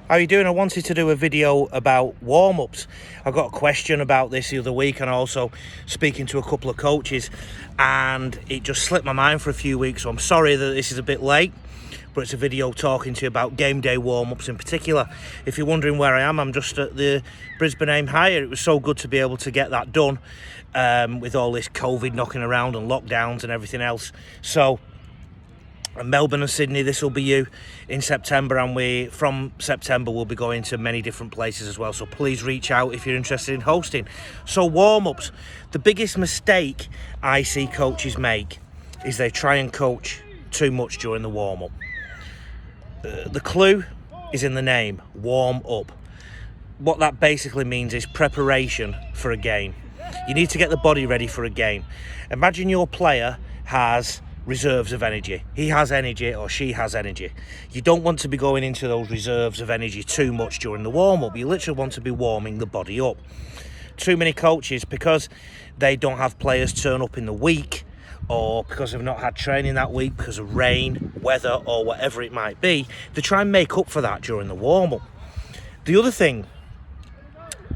How you doing? I wanted to do a video about warm-ups. I got a question about this the other week, and also speaking to a couple of coaches, and it just slipped my mind for a few weeks, so I'm sorry that this is a bit late, but it's a video talking to you about game day warm-ups in particular. If you're wondering where I am, I'm just at the Brisbane Aim Higher. It was so good to be able to get that done with all this COVID knocking around and lockdowns and everything else. So Melbourne and Sydney, this will be you in September, and from September we'll be going to many different places as well, so please reach out if you're interested in hosting. So warm-ups, the biggest mistake I see coaches make is they try and coach too much during the warm-up. The clue is in the name, warm up. What that basically means is preparation for a game. You need to get the body ready for a game. Imagine your player has reserves of energy. He has energy, or she has energy. You don't want to be going into those reserves of energy too much during the warm-up. You literally want to be warming the body up. Too many coaches, because they don't have players turn up in the week, or because they've not had training that week because of rain, weather, or whatever it might be, they try and make up for that during the warm-up. The other thing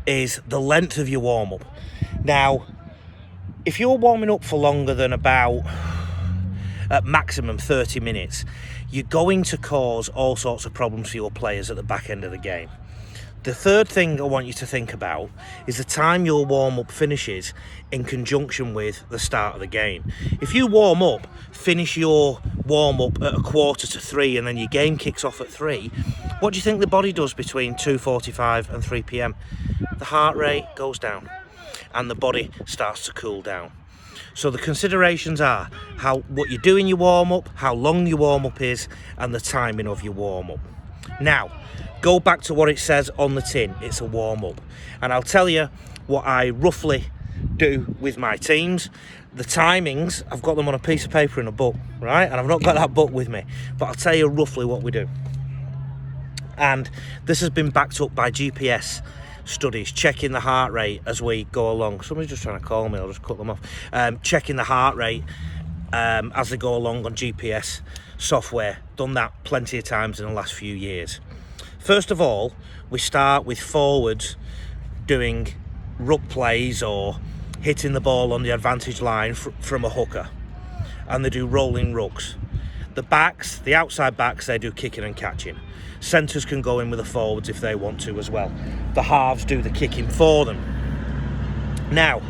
is the length of your warm-up. Now, if you're warming up for longer than about at maximum 30 minutes, you're going to cause all sorts of problems for your players at the back end of the game. The third thing I want you to think about is the time your warm-up finishes in conjunction with the start of the game. If you warm up, finish your warm-up at 2:45 and then your game kicks off at 3, what do you think the body does between 2:45 and 3 p.m? The heart rate goes down and the body starts to cool down. So the considerations are what you do in your warm-up, how long your warm-up is, and the timing of your warm-up. Now, go back to what it says on the tin. It's a warm-up. And I'll tell you what I roughly do with my teams. The timings, I've got them on a piece of paper in a book, right? And I've not got that book with me, but I'll tell you roughly what we do. And this has been backed up by GPS studies, checking the heart rate as we go along. Somebody's just trying to call me, I'll just cut them off. Checking the heart rate as they go along on GPS software. Done that plenty of times in the last few years. First of all, we start with forwards doing ruck plays or hitting the ball on the advantage line from a hooker, and they do rolling rucks. The backs, the outside backs, they do kicking and catching. Centres can go in with the forwards if they want to as well. The halves do the kicking for them. Now,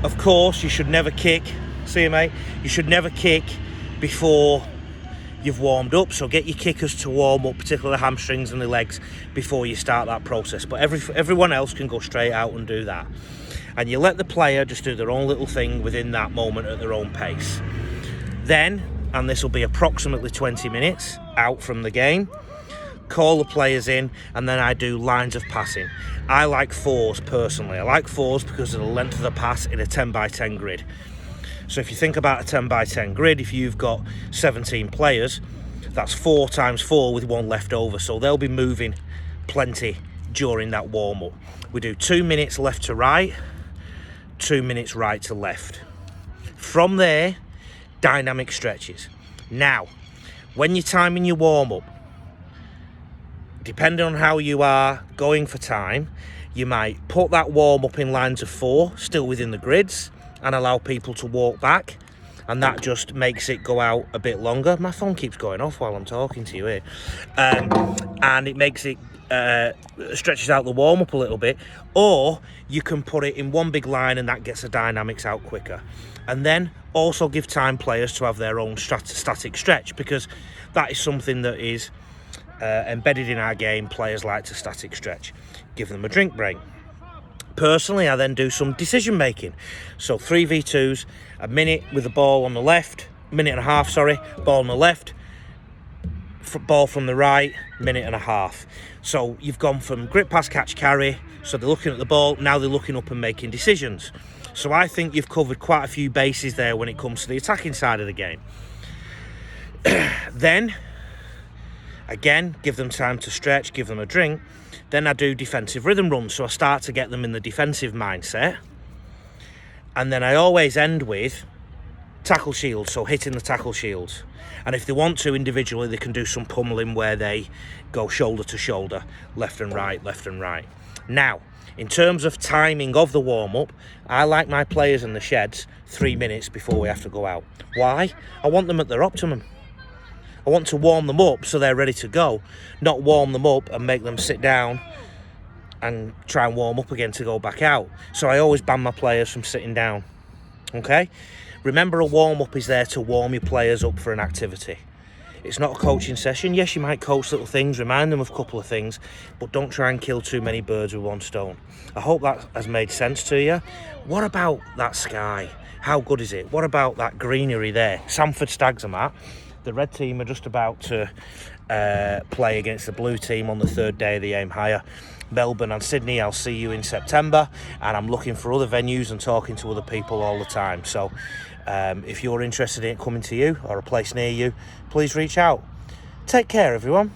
of course, you should never kick, see you mate, you should never kick before you've warmed up, so get your kickers to warm up, particularly the hamstrings and the legs, before you start that process. But everyone else can go straight out and do that. And you let the player just do their own little thing within that moment at their own pace. Then, and this will be approximately 20 minutes out from the game, call the players in, and then I do lines of passing. I like fours personally. I like fours because of the length of the pass in a 10 by 10 grid. So if you think about a 10 by 10 grid, if you've got 17 players, that's 4 times 4 with one left over. So they'll be moving plenty during that warm-up. We do 2 minutes left to right, 2 minutes right to left. From there, dynamic stretches. Now, when you're timing your warm-up, depending on how you are going for time, you might put that warm-up in lines of 4, still within the grids, and allow people to walk back, and that just makes it go out a bit longer. My phone keeps going off while I'm talking to you here, and it makes it stretches out the warm-up a little bit. Or you can put it in one big line, and that gets the dynamics out quicker. And then also give time players to have their own static stretch, because that is something that is embedded in our game. Players like to static stretch. Give them a drink break. Personally, I then do some decision making. So 3v2s, a minute with the ball on the left, minute and a half, sorry, ball on the left, ball from the right, minute and a half. So you've gone from grip, pass, catch, carry. So they're looking at the ball, now they're looking up and making decisions. So I think you've covered quite a few bases there when it comes to the attacking side of the game. Then, again, give them time to stretch, give them a drink. Then I do defensive rhythm runs, so I start to get them in the defensive mindset. And then I always end with tackle shields, so hitting the tackle shields. And if they want to individually, they can do some pummeling where they go shoulder to shoulder, left and right, left and right. Now, in terms of timing of the warm-up, I like my players in the sheds 3 minutes before we have to go out. Why? I want them at their optimum. I want to warm them up so they're ready to go, not warm them up and make them sit down and try and warm up again to go back out. So I always ban my players from sitting down. Okay? Remember, a warm-up is there to warm your players up for an activity. It's not a coaching session. Yes, you might coach little things, remind them of a couple of things, but don't try and kill too many birds with one stone. I hope that has made sense to you. What about that sky? How good is it? What about that greenery there? Sanford Stags are at. The red team are just about to play against the blue team on the third day of the Aim Higher. Melbourne and Sydney, I'll see you in September, and I'm looking for other venues and talking to other people all the time. So if you're interested in it coming to you or a place near you, please reach out. Take care, everyone.